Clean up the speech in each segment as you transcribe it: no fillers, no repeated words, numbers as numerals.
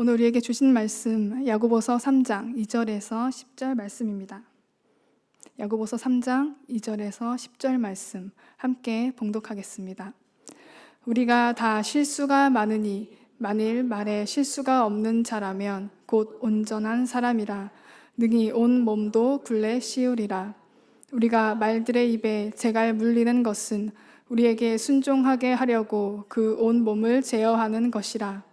오늘 우리에게 주신 말씀 야고보서 3장 2절에서 10절 말씀입니다. 야고보서 3장 2절에서 10절 말씀 함께 봉독하겠습니다. 우리가 다 실수가 많으니 만일 말에 실수가 없는 자라면 곧 온전한 사람이라 능히 온 몸도 굴레 씌우리라. 우리가 말들의 입에 재갈 물리는 것은 우리에게 순종하게 하려고 그 온 몸을 제어하는 것이라.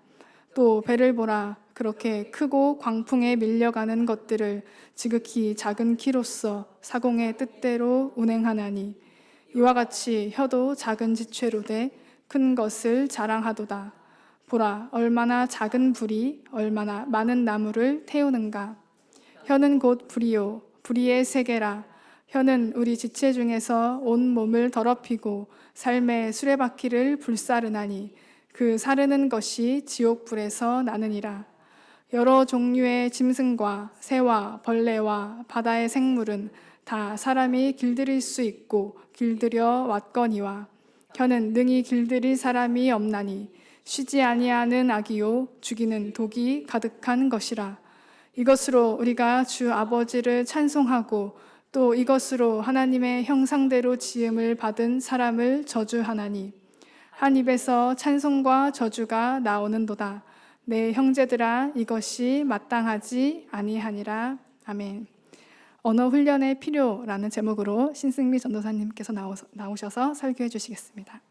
또 배를 보라. 그렇게 크고 광풍에 밀려가는 것들을 지극히 작은 키로서 사공의 뜻대로 운행하나니 이와 같이 혀도 작은 지체로 돼 큰 것을 자랑하도다. 보라, 얼마나 작은 불이 얼마나 많은 나무를 태우는가. 혀는 곧 불이요 불의의 세계라. 혀는 우리 지체 중에서 온 몸을 더럽히고 삶의 수레바퀴를 불사르나니 그 사르는 것이 지옥불에서 나느니라. 여러 종류의 짐승과 새와 벌레와 바다의 생물은 다 사람이 길들일 수 있고 길들여 왔거니와 혀는 능히 길들일 사람이 없나니 쉬지 아니하는 악이요 죽이는 독이 가득한 것이라. 이것으로 우리가 주 아버지를 찬송하고 또 이것으로 하나님의 형상대로 지음을 받은 사람을 저주하나니 한 입에서 찬송과 저주가 나오는도다. 내 형제들아, 이것이 마땅하지 아니하니라. 아멘. 언어 훈련의 필요라는 제목으로 신승미 전도사님께서 나오셔서 설교해 주시겠습니다.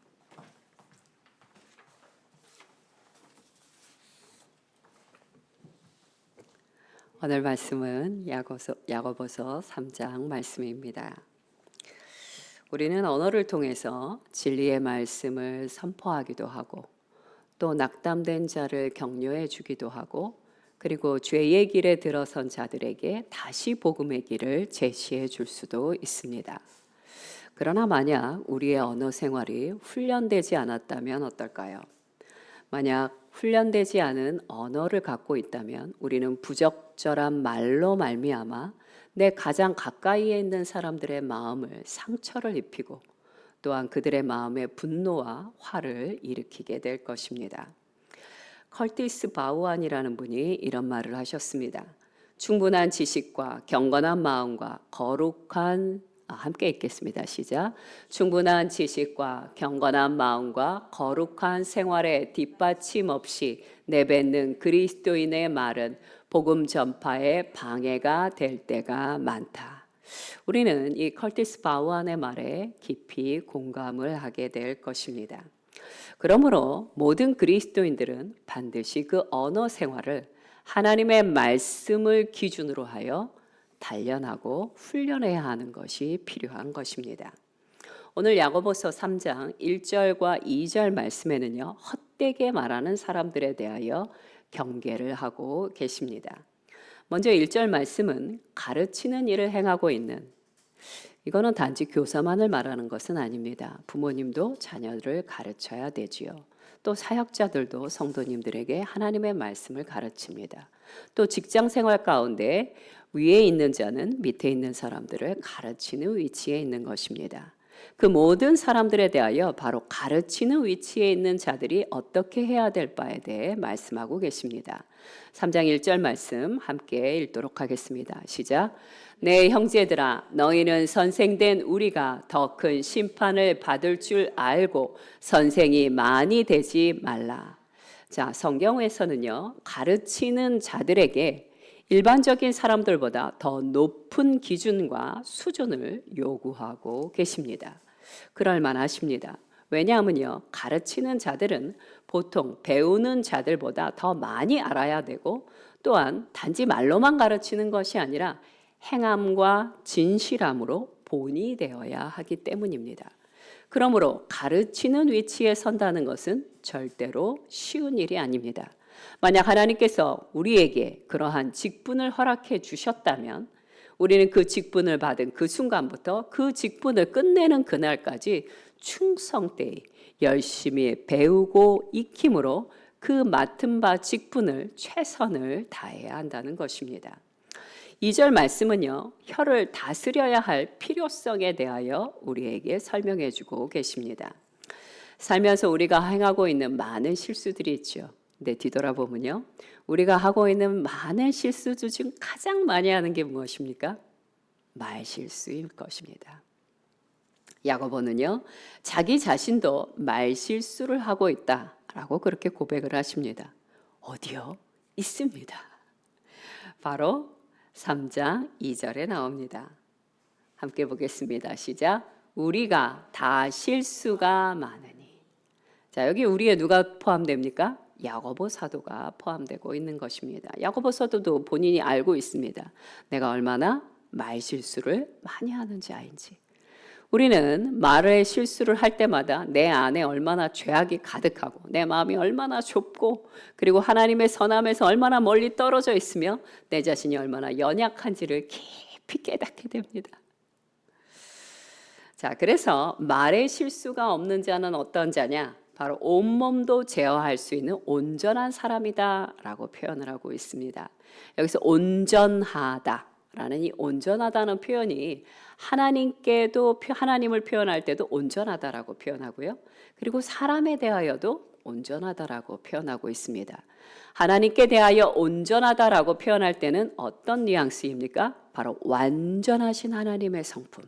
오늘 말씀은 야고보서 3장 말씀입니다. 우리는 언어를 통해서 진리의 말씀을 선포하기도 하고 또 낙담된 자를 격려해 주기도 하고 그리고 죄의 길에 들어선 자들에게 다시 복음의 길을 제시해 줄 수도 있습니다. 그러나 만약 우리의 언어 생활이 훈련되지 않았다면 어떨까요? 만약 훈련되지 않은 언어를 갖고 있다면 우리는 부적절한 말로 말미암아 내 가장 가까이에 있는 사람들의 마음을 상처를 입히고 또한 그들의 마음에 분노와 화를 일으키게 될 것입니다. 커티스 바우안이라는 분이 이런 말을 하셨습니다. 충분한 지식과 경건한 마음과 거룩한 함께 읽겠습니다. 시작. 충분한 지식과 경건한 마음과 거룩한 생활에 뒷받침 없이 내뱉는 그리스도인의 말은 복음 전파에 방해가 될 때가 많다. 우리는 이 커티스 바우안의 말에 깊이 공감을 하게 될 것입니다. 그러므로 모든 그리스도인들은 반드시 그 언어 생활을 하나님의 말씀을 기준으로 하여 단련하고 훈련해야 하는 것이 필요한 것입니다. 오늘 야고보서 3장 1절과 2절 말씀에는요, 헛되게 말하는 사람들에 대하여 경계를 하고 계십니다. 먼저 1절 말씀은 가르치는 일을 행하고 있는, 이거는 단지 교사만을 말하는 것은 아닙니다. 부모님도 자녀를 가르쳐야 되지요. 또 사역자들도 성도님들에게 하나님의 말씀을 가르칩니다. 또 직장 생활 가운데 위에 있는 자는 밑에 있는 사람들을 가르치는 위치에 있는 것입니다. 그 모든 사람들에 대하여 바로 가르치는 위치에 있는 자들이 어떻게 해야 될 바에 대해 말씀하고 계십니다. 3장 1절 말씀 함께 읽도록 하겠습니다. 시작. 내 형제들아, 너희는 선생된 우리가 더 큰 심판을 받을 줄 알고 선생이 많이 되지 말라. 자, 성경에서는요, 가르치는 자들에게 일반적인 사람들보다 더 높은 기준과 수준을 요구하고 계십니다. 그럴 만하십니다. 왜냐하면요, 가르치는 자들은 보통 배우는 자들보다 더 많이 알아야 되고 또한 단지 말로만 가르치는 것이 아니라 행함과 진실함으로 본이 되어야 하기 때문입니다. 그러므로 가르치는 위치에 선다는 것은 절대로 쉬운 일이 아닙니다. 만약 하나님께서 우리에게 그러한 직분을 허락해 주셨다면 우리는 그 직분을 받은 그 순간부터 그 직분을 끝내는 그날까지 충성되이 열심히 배우고 익힘으로 그 맡은 바 직분을 최선을 다해야 한다는 것입니다. 2절 말씀은요, 혀를 다스려야 할 필요성에 대하여 우리에게 설명해 주고 계십니다. 살면서 우리가 행하고 있는 많은 실수들이 있죠. 근데 뒤돌아보면요, 우리가 하고 있는 많은 실수 중 가장 많이 하는 게 무엇입니까? 말 실수일 것입니다. 야고보는요, 자기 자신도 말 실수를 하고 있다라고 그렇게 고백을 하십니다. 어디요? 있습니다. 바로 3장 2절에 나옵니다. 함께 보겠습니다. 시작. 우리가 다 실수가 많으니. 자, 여기 우리에 누가 포함됩니까? 야고보 사도가 포함되고 있는 것입니다. 야고보 사도도 본인이 알고 있습니다. 내가 얼마나 말 실수를 많이 하는지 아닌지. 우리는 말의 실수를 할 때마다 내 안에 얼마나 죄악이 가득하고 내 마음이 얼마나 좁고 그리고 하나님의 선함에서 얼마나 멀리 떨어져 있으며 내 자신이 얼마나 연약한지를 깊이 깨닫게 됩니다. 자, 그래서 말의 실수가 없는 자는 어떤 자냐? 바로 온몸도 제어할 수 있는 온전한 사람이다 라고 표현을 하고 있습니다. 여기서 온전하다라는 이 온전하다는 표현이 하나님께도 하나님을 표현할 때도 온전하다라고 표현하고요. 그리고 사람에 대하여도 온전하다라고 표현하고 있습니다. 하나님께 대하여 온전하다라고 표현할 때는 어떤 뉘앙스입니까? 바로 완전하신 하나님의 성품.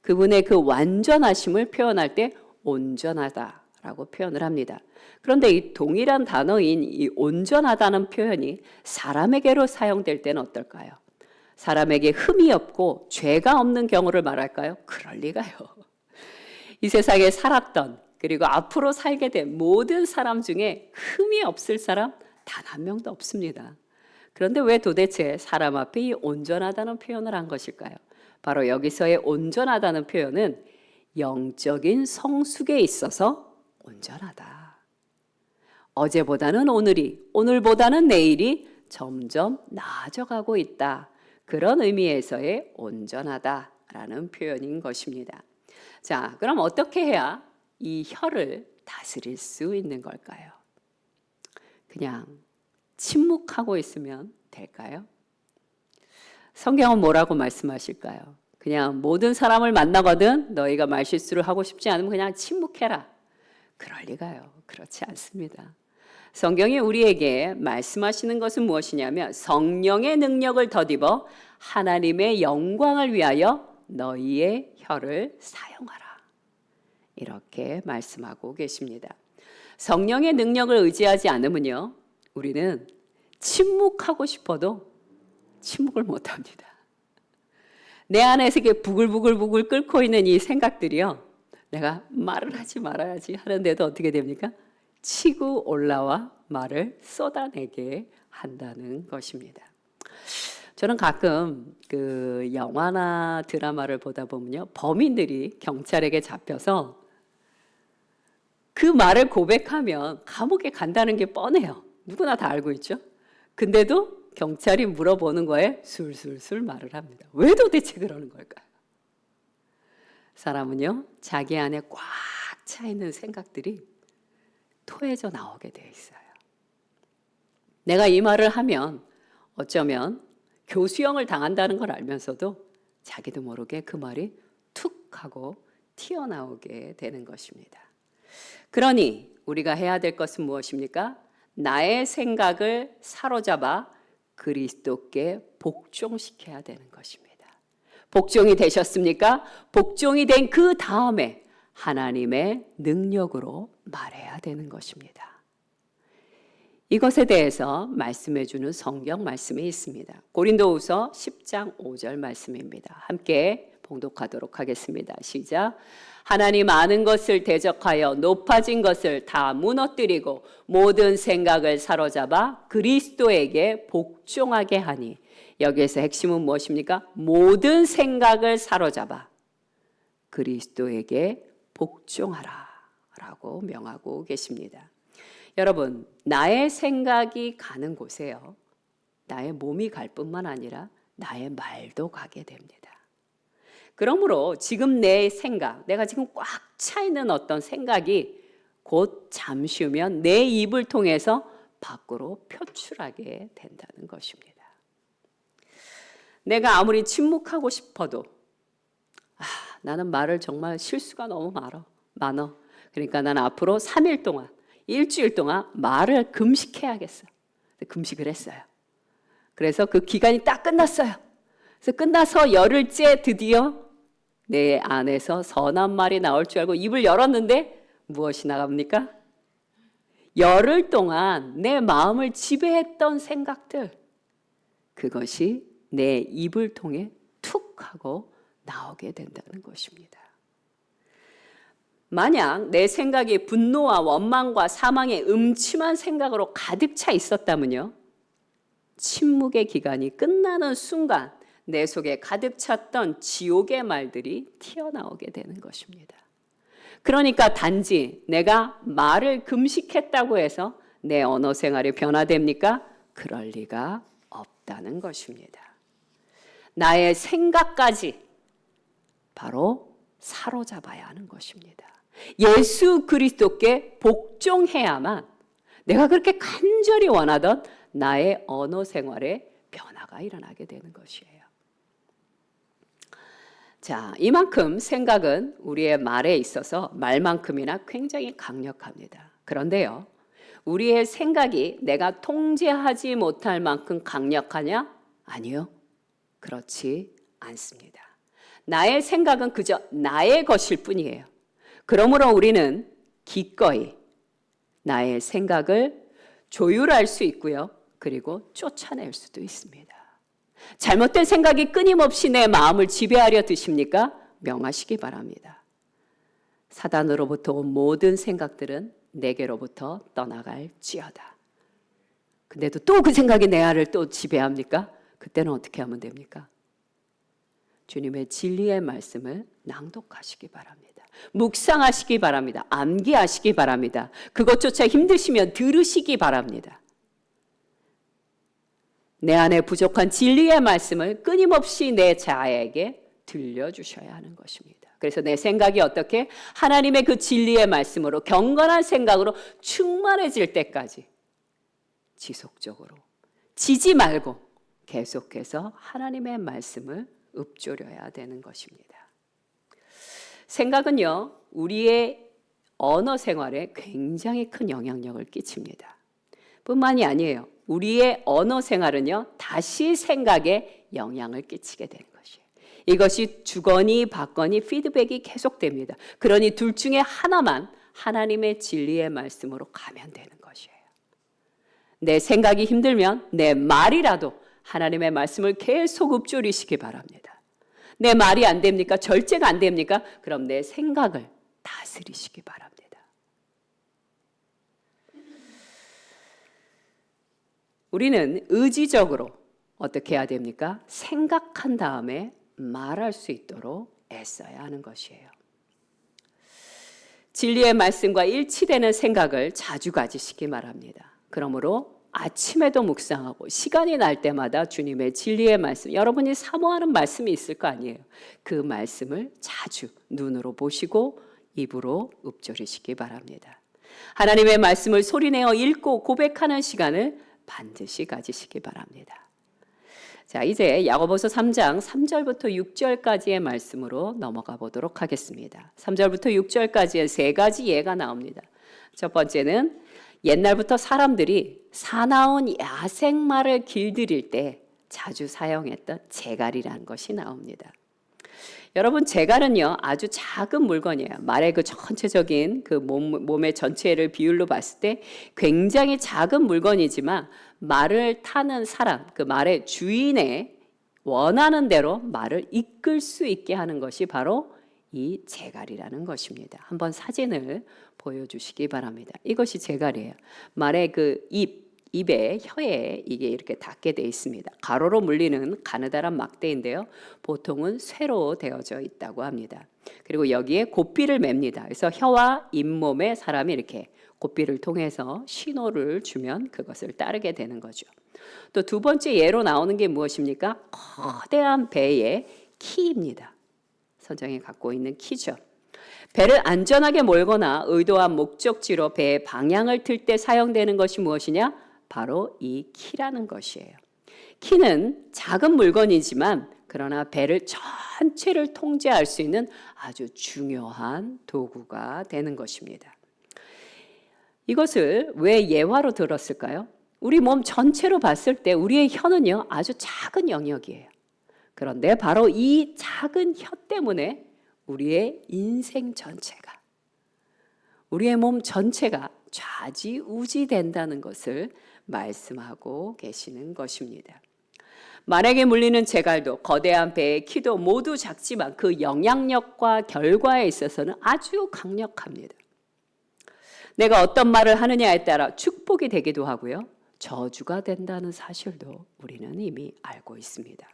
그분의 그 완전하심을 표현할 때 온전하다라고 표현을 합니다. 그런데 이 동일한 단어인 이 온전하다는 표현이 사람에게로 사용될 때는 어떨까요? 사람에게 흠이 없고 죄가 없는 경우를 말할까요? 그럴 리가요. 이 세상에 살았던 그리고 앞으로 살게 된 모든 사람 중에 흠이 없을 사람 단 한 명도 없습니다. 그런데 왜 도대체 사람 앞에 이 온전하다는 표현을 한 것일까요? 바로 여기서의 온전하다는 표현은 영적인 성숙에 있어서 온전하다. 어제보다는 오늘이, 오늘보다는 내일이 점점 나아져가고 있다. 그런 의미에서의 온전하다라는 표현인 것입니다. 자, 그럼 어떻게 해야 이 혀를 다스릴 수 있는 걸까요? 그냥 침묵하고 있으면 될까요? 성경은 뭐라고 말씀하실까요? 그냥 모든 사람을 만나거든 너희가 말실수를 하고 싶지 않으면 그냥 침묵해라. 그럴 리가요. 그렇지 않습니다. 성경이 우리에게 말씀하시는 것은 무엇이냐면 성령의 능력을 덧입어 하나님의 영광을 위하여 너희의 혀를 사용하라. 이렇게 말씀하고 계십니다. 성령의 능력을 의지하지 않으면요, 우리는 침묵하고 싶어도 침묵을 못합니다. 내 안에서 이게 부글부글 끓고 있는 이 생각들이요, 내가 말을 하지 말아야지 하는데도 어떻게 됩니까? 치고 올라와 말을 쏟아내게 한다는 것입니다. 저는 가끔 그 영화나 드라마를 보다 보면요, 범인들이 경찰에게 잡혀서 그 말을 고백하면 감옥에 간다는 게 뻔해요. 누구나 다 알고 있죠. 근데도 경찰이 물어보는 거에 술술술 말을 합니다. 왜 도대체 그러는 걸까요? 사람은요, 자기 안에 꽉 차 있는 생각들이 토해져 나오게 돼 있어요. 내가 이 말을 하면 어쩌면 교수형을 당한다는 걸 알면서도 자기도 모르게 그 말이 툭 하고 튀어나오게 되는 것입니다. 그러니 우리가 해야 될 것은 무엇입니까? 나의 생각을 사로잡아 그리스도께 복종시켜야 되는 것입니다. 복종이 되셨습니까? 복종이 된 그 다음에 하나님의 능력으로 말해야 되는 것입니다. 이것에 대해서 말씀해 주는 성경 말씀이 있습니다. 고린도후서 10장 5절 말씀입니다. 함께 봉독하도록 하겠습니다. 시작. 하나님 아는 것을 대적하여 높아진 것을 다 무너뜨리고 모든 생각을 사로잡아 그리스도에게 복종하게 하니. 여기에서 핵심은 무엇입니까? 모든 생각을 사로잡아 그리스도에게 복종하라 라고 명하고 계십니다. 여러분, 나의 생각이 가는 곳에요, 나의 몸이 갈 뿐만 아니라 나의 말도 가게 됩니다. 그러므로 지금 내 생각, 내가 지금 꽉 차 있는 어떤 생각이 곧 잠시 후면 내 입을 통해서 밖으로 표출하게 된다는 것입니다. 내가 아무리 침묵하고 싶어도 나는 말을 정말 실수가 너무 많아. 그러니까 나는 앞으로 3일 동안 일주일 동안 말을 금식해야겠어. 금식을 했어요. 그래서 그 기간이 딱 끝났어요. 그래서 끝나서 열흘째 드디어 내 안에서 선한 말이 나올 줄 알고 입을 열었는데 무엇이 나갑니까? 열흘 동안 내 마음을 지배했던 생각들, 그것이 내 입을 통해 툭 하고 나오게 된다는 것입니다. 만약 내 생각이 분노와 원망과 사망의 음침한 생각으로 가득 차 있었다면요, 침묵의 기간이 끝나는 순간 내 속에 가득 찼던 지옥의 말들이 튀어나오게 되는 것입니다. 그러니까 단지 내가 말을 금식했다고 해서 내 언어 생활이 변화됩니까? 그럴 리가 없다는 것입니다. 나의 생각까지 바로 사로잡아야 하는 것입니다. 예수 그리스도께 복종해야만 내가 그렇게 간절히 원하던 나의 언어 생활에 변화가 일어나게 되는 것이에요. 자, 이만큼 생각은 우리의 말에 있어서 말만큼이나 굉장히 강력합니다. 그런데요, 우리의 생각이 내가 통제하지 못할 만큼 강력하냐? 아니요, 그렇지 않습니다. 나의 생각은 그저 나의 것일 뿐이에요. 그러므로 우리는 기꺼이 나의 생각을 조율할 수 있고요, 그리고 쫓아낼 수도 있습니다. 잘못된 생각이 끊임없이 내 마음을 지배하려 드십니까? 명하시기 바랍니다. 사단으로부터 온 모든 생각들은 내게로부터 떠나갈지어다. 근데도 또 그 생각이 내 안을 또 지배합니까? 그때는 어떻게 하면 됩니까? 주님의 진리의 말씀을 낭독하시기 바랍니다. 묵상하시기 바랍니다. 암기하시기 바랍니다. 그것조차 힘드시면 들으시기 바랍니다. 내 안에 부족한 진리의 말씀을 끊임없이 내 자아에게 들려주셔야 하는 것입니다. 그래서 내 생각이 어떻게 하나님의 그 진리의 말씀으로 경건한 생각으로 충만해질 때까지 지속적으로 지지 말고 계속해서 하나님의 말씀을 읊조려야 되는 것입니다. 생각은요, 우리의 언어 생활에 굉장히 큰 영향력을 끼칩니다. 뿐만이 아니에요. 우리의 언어 생활은요, 다시 생각에 영향을 끼치게 되는 것이에요. 이것이 주거니 받거니 피드백이 계속됩니다. 그러니 둘 중에 하나만 하나님의 진리의 말씀으로 가면 되는 것이에요. 내 생각이 힘들면 내 말이라도 하나님의 말씀을 계속 읊조리시기 바랍니다. 내 말이 안 됩니까? 절제가 안 됩니까? 그럼 내 생각을 다스리시기 바랍니다. 우리는 의지적으로 어떻게 해야 됩니까? 생각한 다음에 말할 수 있도록 애써야 하는 것이에요. 진리의 말씀과 일치되는 생각을 자주 가지시기 바랍니다. 그러므로 아침에도 묵상하고 시간이 날 때마다 주님의 진리의 말씀, 여러분이 사모하는 말씀이 있을 거 아니에요. 그 말씀을 자주 눈으로 보시고 입으로 읊조리시기 바랍니다. 하나님의 말씀을 소리내어 읽고 고백하는 시간을 반드시 가지시기 바랍니다. 자, 이제 야고보서 3장 3절부터 6절까지의 말씀으로 넘어가 보도록 하겠습니다. 3절부터 6절까지의 세 가지 예가 나옵니다. 첫 번째는 옛날부터 사람들이 사나운 야생말을 길들일 때 자주 사용했던 제갈이라는 것이 나옵니다. 여러분, 제갈은요, 아주 작은 물건이에요. 말의 그 전체적인 그 몸의 전체를 비율로 봤을 때 굉장히 작은 물건이지만 말을 타는 사람, 그 말의 주인의 원하는 대로 말을 이끌 수 있게 하는 것이 바로 이 제갈이라는 것입니다. 한번 사진을 보여주시기 바랍니다. 이것이 제갈이에요. 말의 그 입에 혀에 이게 이렇게 닿게 되어 있습니다. 가로로 물리는 가느다란 막대인데요. 보통은 쇠로 되어져 있다고 합니다. 그리고 여기에 고삐를 맵니다. 그래서 혀와 잇몸에 사람이 이렇게 고삐를 통해서 신호를 주면 그것을 따르게 되는 거죠. 또 두 번째 예로 나오는 게 무엇입니까? 거대한 배의 키입니다. 선장이 갖고 있는 키죠. 배를 안전하게 몰거나 의도한 목적지로 배의 방향을 틀 때 사용되는 것이 무엇이냐? 바로 이 키라는 것이에요. 키는 작은 물건이지만 그러나 배를 전체를 통제할 수 있는 아주 중요한 도구가 되는 것입니다. 이것을 왜 예화로 들었을까요? 우리 몸 전체로 봤을 때 우리의 혀는요, 아주 작은 영역이에요. 그런데 바로 이 작은 혀 때문에 우리의 인생 전체가, 우리의 몸 전체가 좌지우지된다는 것을 말씀하고 계시는 것입니다. 만약에 물리는 제갈도 거대한 배의 키도 모두 작지만 그 영향력과 결과에 있어서는 아주 강력합니다. 내가 어떤 말을 하느냐에 따라 축복이 되기도 하고요, 저주가 된다는 사실도 우리는 이미 알고 있습니다.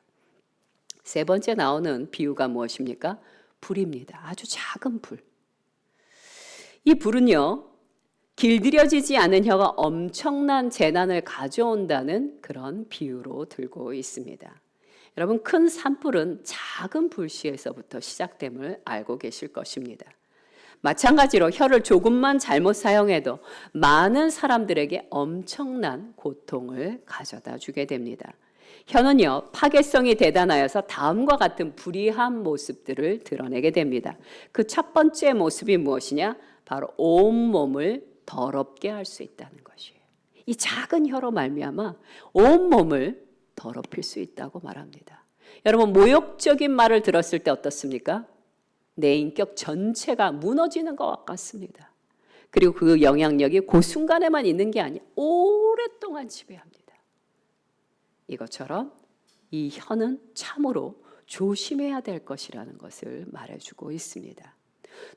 세 번째 나오는 비유가 무엇입니까? 불입니다. 아주 작은 불. 이 불은요, 길들여지지 않은 혀가 엄청난 재난을 가져온다는 그런 비유로 들고 있습니다. 여러분, 큰 산불은 작은 불씨에서부터 시작됨을 알고 계실 것입니다. 마찬가지로 혀를 조금만 잘못 사용해도 많은 사람들에게 엄청난 고통을 가져다 주게 됩니다. 혀는요, 파괴성이 대단하여서 다음과 같은 불이한 모습들을 드러내게 됩니다. 그 첫 번째 모습이 무엇이냐? 바로 온몸을 더럽게 할 수 있다는 것이에요. 이 작은 혀로 말미암아 온몸을 더럽힐 수 있다고 말합니다. 여러분, 모욕적인 말을 들었을 때 어떻습니까? 내 인격 전체가 무너지는 것 같습니다. 그리고 그 영향력이 그 순간에만 있는 게 아니라 오랫동안 지배합니다. 이것처럼 이 혀는 참으로 조심해야 될 것이라는 것을 말해주고 있습니다.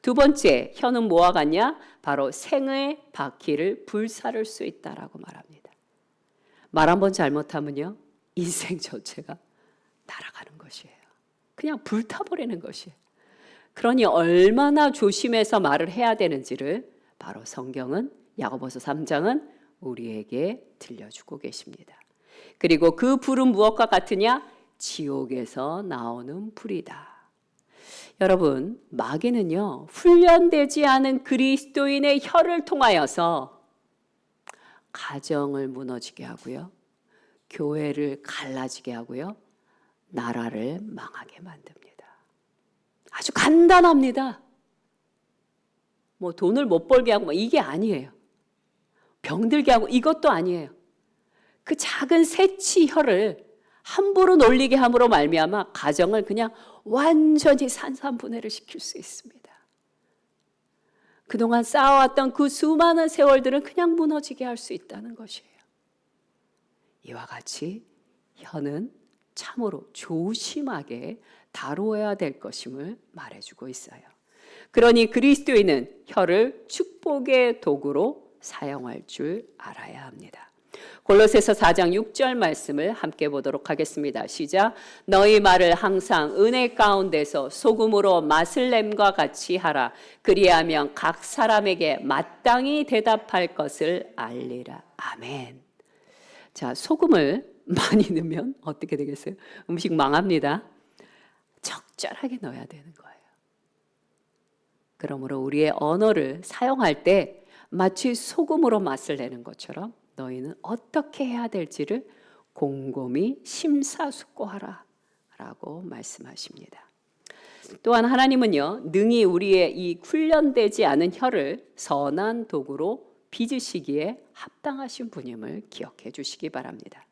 두 번째, 혀는 뭐와 같냐? 바로 생의 바퀴를 불사를 수 있다라고 말합니다. 말 한 번 잘못하면요, 인생 전체가 날아가는 것이에요. 그냥 불타버리는 것이에요. 그러니 얼마나 조심해서 말을 해야 되는지를 바로 성경은, 야고보서 3장은 우리에게 들려주고 계십니다. 그리고 그 불은 무엇과 같으냐? 지옥에서 나오는 불이다. 여러분, 마귀는요, 훈련되지 않은 그리스도인의 혀를 통하여서 가정을 무너지게 하고요, 교회를 갈라지게 하고요, 나라를 망하게 만듭니다. 아주 간단합니다. 뭐 돈을 못 벌게 하고 이게 아니에요. 병들게 하고 이것도 아니에요. 그 작은 새치 혀를 함부로 놀리게 함으로 말미암아 가정을 그냥 완전히 산산분해를 시킬 수 있습니다. 그동안 쌓아왔던 그 수많은 세월들은 그냥 무너지게 할 수 있다는 것이에요. 이와 같이 혀는 참으로 조심하게 다루어야 될 것임을 말해주고 있어요. 그러니 그리스도인은 혀를 축복의 도구로 사용할 줄 알아야 합니다. 골로새서 4장 6절 말씀을 함께 보도록 하겠습니다. 시작. 너희 말을 항상 은혜 가운데서 소금으로 맛을 냄과 같이 하라. 그리하면 각 사람에게 마땅히 대답할 것을 알리라. 아멘. 자, 소금을 많이 넣으면 어떻게 되겠어요? 음식 망합니다. 적절하게 넣어야 되는 거예요. 그러므로 우리의 언어를 사용할 때 마치 소금으로 맛을 내는 것처럼 너희는 어떻게 해야 될지를 곰곰이 심사숙고하라 라고 말씀하십니다. 또한 하나님은요, 능히 우리의 이 훈련되지 않은 혀를 선한 도구로 빚으시기에 합당하신 분임을 기억해 주시기 바랍니다.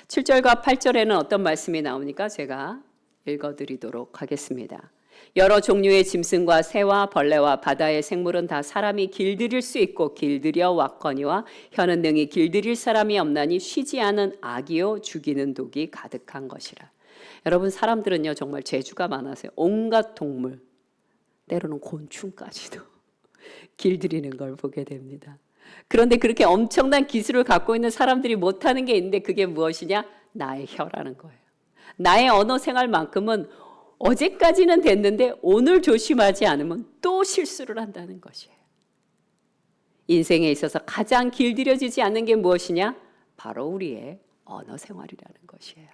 7절과 8절에는 어떤 말씀이 나오니까 제가 읽어드리도록 하겠습니다. 여러 종류의 짐승과 새와 벌레와 바다의 생물은 다 사람이 길들일 수 있고 길들여 왔거니와 혀는 능히 길들일 사람이 없나니 쉬지 않은 악이요 죽이는 독이 가득한 것이라. 여러분, 사람들은요 정말 재주가 많아서요, 온갖 동물, 때로는 곤충까지도 길들이는 걸 보게 됩니다. 그런데 그렇게 엄청난 기술을 갖고 있는 사람들이 못하는 게 있는데 그게 무엇이냐? 나의 혀라는 거예요. 나의 언어 생활만큼은 어제까지는 됐는데 오늘 조심하지 않으면 또 실수를 한다는 것이에요. 인생에 있어서 가장 길들여지지 않는 게 무엇이냐? 바로 우리의 언어 생활이라는 것이에요.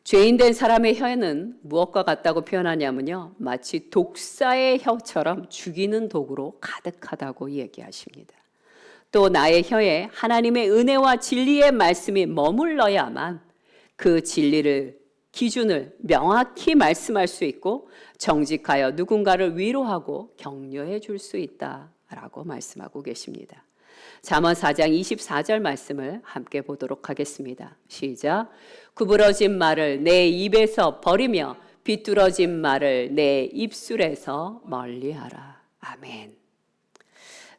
죄인된 사람의 혀에는 무엇과 같다고 표현하냐면요, 마치 독사의 혀처럼 죽이는 독으로 가득하다고 얘기하십니다. 또 나의 혀에 하나님의 은혜와 진리의 말씀이 머물러야만 그 진리를 기준을 명확히 말씀할 수 있고 정직하여 누군가를 위로하고 격려해 줄 수 있다라고 말씀하고 계십니다. 잠언 4장 24절 말씀을 함께 보도록 하겠습니다. 시작. 구부러진 말을 내 입에서 버리며 비뚤어진 말을 내 입술에서 멀리하라. 아멘.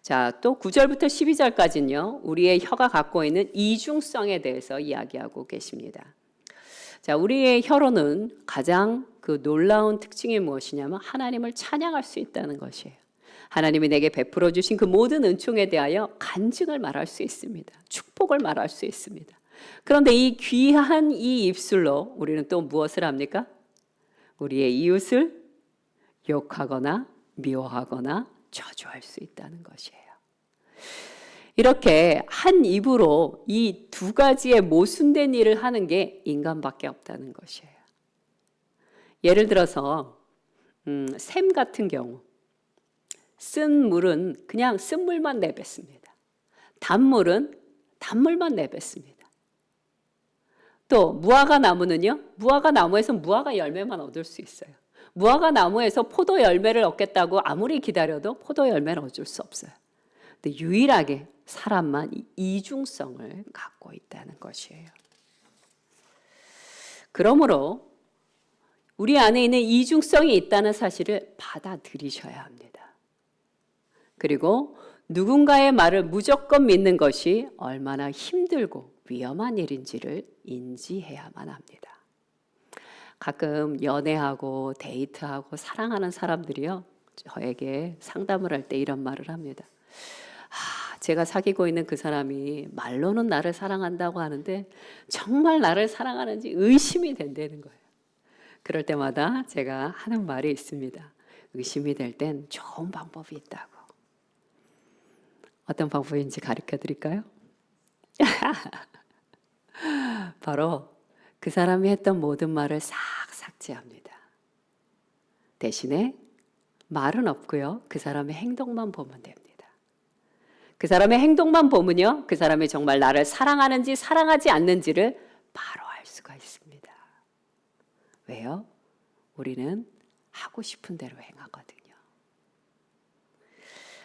자, 또 9절부터 12절까지는요. 우리의 혀가 갖고 있는 이중성에 대해서 이야기하고 계십니다. 자, 우리의 혀로는 가장 그 놀라운 특징이 무엇이냐면 하나님을 찬양할 수 있다는 것이에요. 하나님이 내게 베풀어 주신 그 모든 은총에 대하여 간증을 말할 수 있습니다. 축복을 말할 수 있습니다. 그런데 이 귀한 이 입술로 우리는 또 무엇을 합니까? 우리의 이웃을 욕하거나 미워하거나 저주할 수 있다는 것이에요. 이렇게 한 입으로 이 두 가지의 모순된 일을 하는 게 인간밖에 없다는 것이에요. 예를 들어서 샘 같은 경우 쓴 물은 그냥 쓴 물만 내뱉습니다. 단물은 단물만 내뱉습니다. 또 무화과 나무는요. 무화과 나무에서 무화과 열매만 얻을 수 있어요. 무화과 나무에서 포도 열매를 얻겠다고 아무리 기다려도 포도 열매를 얻을 수 없어요. 근데 유일하게 사람만 이중성을 갖고 있다는 것이에요. 그러므로 우리 안에 있는 이중성이 있다는 사실을 받아들이셔야 합니다. 그리고 누군가의 말을 무조건 믿는 것이 얼마나 힘들고 위험한 일인지를 인지해야만 합니다. 가끔 연애하고 데이트하고 사랑하는 사람들이요. 저에게 상담을 할 때 이런 말을 합니다. 제가 사귀고 있는 그 사람이 말로는 나를 사랑한다고 하는데 정말 나를 사랑하는지 의심이 된다는 거예요. 그럴 때마다 제가 하는 말이 있습니다. 의심이 될 땐 좋은 방법이 있다고. 어떤 방법인지 가르쳐 드릴까요? 바로 그 사람이 했던 모든 말을 싹 삭제합니다. 대신에 말은 없고요. 그 사람의 행동만 보면 됩니다. 그 사람의 행동만 보면요. 그 사람이 정말 나를 사랑하는지 사랑하지 않는지를 바로 알 수가 있습니다. 왜요? 우리는 하고 싶은 대로 행하거든요.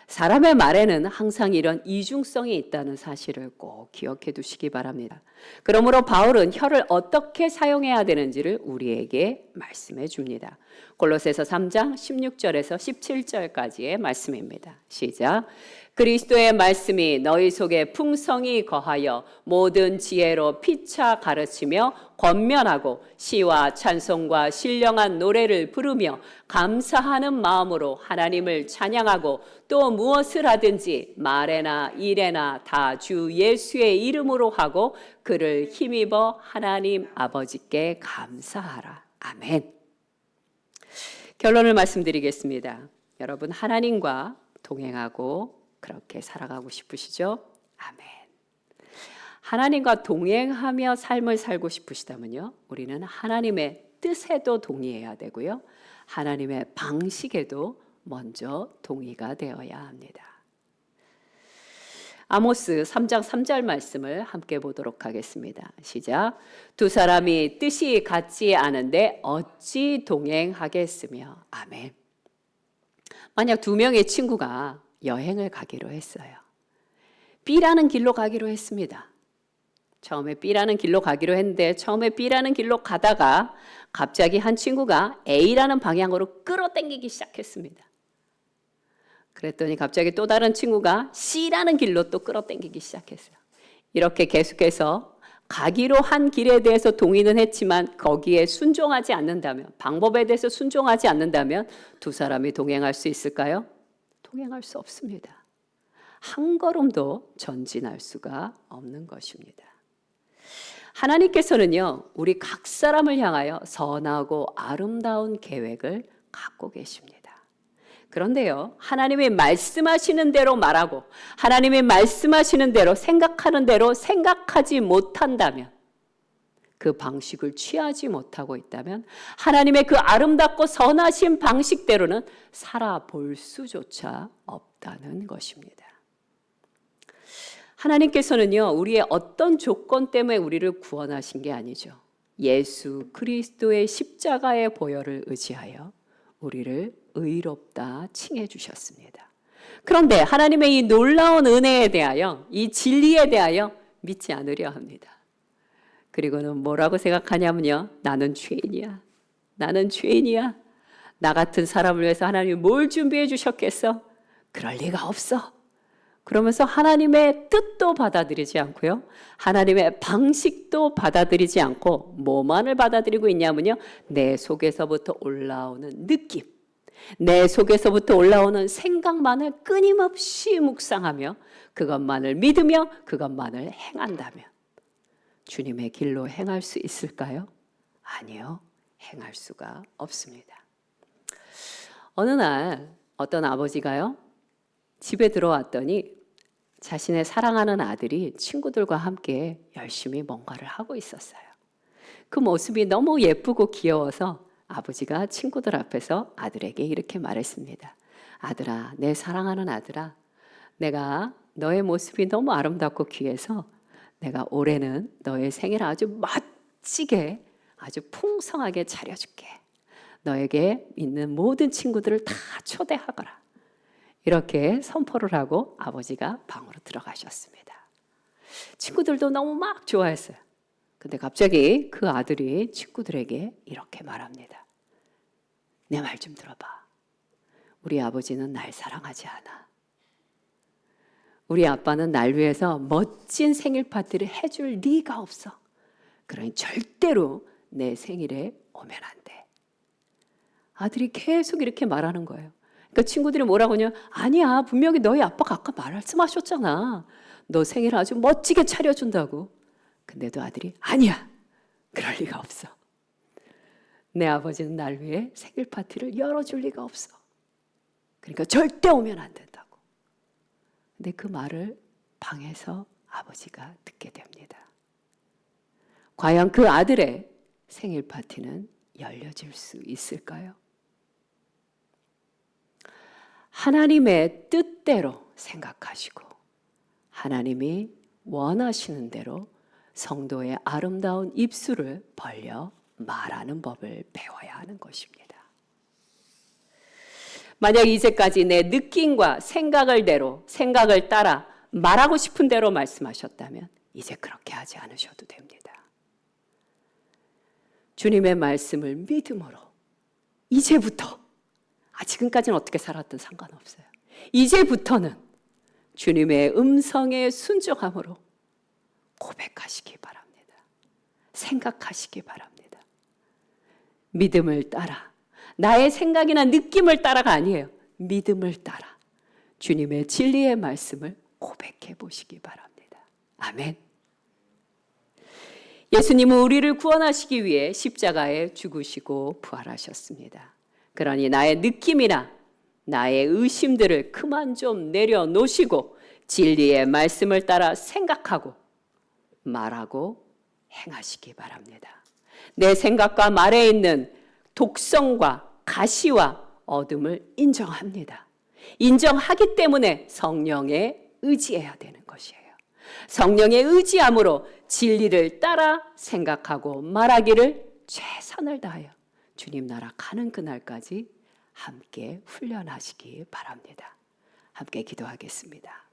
사람의 말에는 항상 이런 이중성이 있다는 사실을 꼭 기억해 두시기 바랍니다. 그러므로 바울은 혀를 어떻게 사용해야 되는지를 우리에게 말씀해 줍니다. 골로새서 3장 16절에서 17절까지의 말씀입니다. 시작. 그리스도의 말씀이 너희 속에 풍성히 거하여 모든 지혜로 피차 가르치며 권면하고 시와 찬송과 신령한 노래를 부르며 감사하는 마음으로 하나님을 찬양하고 또 무엇을 하든지 말에나 일에나 다 주 예수의 이름으로 하고 그를 힘입어 하나님 아버지께 감사하라. 아멘. 결론을 말씀드리겠습니다. 여러분 하나님과 동행하고 그렇게 살아가고 싶으시죠? 아멘. 하나님과 동행하며 삶을 살고 싶으시다면요. 우리는 하나님의 뜻에도 동의해야 되고요. 하나님의 방식에도 먼저 동의가 되어야 합니다. 아모스 3장 3절 말씀을 함께 보도록 하겠습니다. 시작. 두 사람이 뜻이 같지 않은데 어찌 동행하겠으며. 아멘. 만약 두 명의 친구가 여행을 가기로 했어요. B라는 길로 가기로 했습니다. 처음에 B라는 길로 가기로 했는데 처음에 B라는 길로 가다가 갑자기 한 친구가 A라는 방향으로 끌어당기기 시작했습니다. 그랬더니 갑자기 또 다른 친구가 C라는 길로 또 끌어당기기 시작했어요. 이렇게 계속해서 가기로 한 길에 대해서 동의는 했지만 거기에 순종하지 않는다면, 방법에 대해서 순종하지 않는다면 두 사람이 동행할 수 있을까요? 동행할 수 없습니다. 한 걸음도 전진할 수가 없는 것입니다. 하나님께서는요, 우리 각 사람을 향하여 선하고 아름다운 계획을 갖고 계십니다. 그런데요, 하나님이 말씀하시는 대로 말하고 하나님이 말씀하시는 대로 생각하는 대로 생각하지 못한다면, 그 방식을 취하지 못하고 있다면 하나님의 그 아름답고 선하신 방식대로는 살아볼 수조차 없다는 것입니다. 하나님께서는요, 우리의 어떤 조건 때문에 우리를 구원하신 게 아니죠. 예수 그리스도의 십자가의 보혈을 의지하여 우리를 의롭다 칭해 주셨습니다. 그런데 하나님의 이 놀라운 은혜에 대하여, 이 진리에 대하여 믿지 않으려 합니다. 그리고는 뭐라고 생각하냐면요. 나는 죄인이야. 나는 죄인이야. 나 같은 사람을 위해서 하나님이 뭘 준비해 주셨겠어? 그럴 리가 없어. 그러면서 하나님의 뜻도 받아들이지 않고요. 하나님의 방식도 받아들이지 않고 뭐만을 받아들이고 있냐면요. 내 속에서부터 올라오는 느낌, 내 속에서부터 올라오는 생각만을 끊임없이 묵상하며 그것만을 믿으며 그것만을 행한다면 주님의 길로 행할 수 있을까요? 아니요. 행할 수가 없습니다. 어느 날 어떤 아버지가요. 집에 들어왔더니 자신의 사랑하는 아들이 친구들과 함께 열심히 뭔가를 하고 있었어요. 그 모습이 너무 예쁘고 귀여워서 아버지가 친구들 앞에서 아들에게 이렇게 말했습니다. 아들아, 내 사랑하는 아들아, 내가 너의 모습이 너무 아름답고 귀해서 내가 올해는 너의 생일을 아주 멋지게, 아주 풍성하게 차려줄게. 너에게 있는 모든 친구들을 다 초대하거라. 이렇게 선포를 하고 아버지가 방으로 들어가셨습니다. 친구들도 너무 막 좋아했어요. 근데 갑자기 그 아들이 친구들에게 이렇게 말합니다. 내 말 좀 들어봐. 우리 아버지는 날 사랑하지 않아. 우리 아빠는 날 위해서 멋진 생일 파티를 해줄 리가 없어. 그러니 절대로 내 생일에 오면 안 돼. 아들이 계속 이렇게 말하는 거예요. 그러니까 친구들이 뭐라고 하냐? 아니야, 분명히 너희 아빠가 아까 말씀하셨잖아. 너 생일 아주 멋지게 차려준다고. 근데도 아들이 아니야, 그럴 리가 없어. 내 아버지는 날 위해 생일 파티를 열어줄 리가 없어. 그러니까 절대 오면 안 된다고. 근데 그 말을 방에서 아버지가 듣게 됩니다. 과연 그 아들의 생일 파티는 열려질 수 있을까요? 하나님의 뜻대로 생각하시고 하나님이 원하시는 대로 성도의 아름다운 입술을 벌려 말하는 법을 배워야 하는 것입니다. 만약 이제까지 내 느낌과 생각을 따라 말하고 싶은 대로 말씀하셨다면 이제 그렇게 하지 않으셔도 됩니다. 주님의 말씀을 믿음으로 이제부터, 지금까지는 어떻게 살았든 상관없어요. 이제부터는 주님의 음성에 순종함으로 고백하시기 바랍니다. 생각하시기 바랍니다. 믿음을 따라, 나의 생각이나 느낌을 따라가 아니에요. 믿음을 따라 주님의 진리의 말씀을 고백해 보시기 바랍니다. 아멘. 예수님은 우리를 구원하시기 위해 십자가에 죽으시고 부활하셨습니다. 그러니 나의 느낌이나 나의 의심들을 그만 좀 내려놓으시고 진리의 말씀을 따라 생각하고 말하고 행하시기 바랍니다. 내 생각과 말에 있는 독성과 가시와 어둠을 인정합니다. 인정하기 때문에 성령에 의지해야 되는 것이에요. 성령에 의지함으로 진리를 따라 생각하고 말하기를 최선을 다하여 주님 나라 가는 그날까지 함께 훈련하시기 바랍니다. 함께 기도하겠습니다.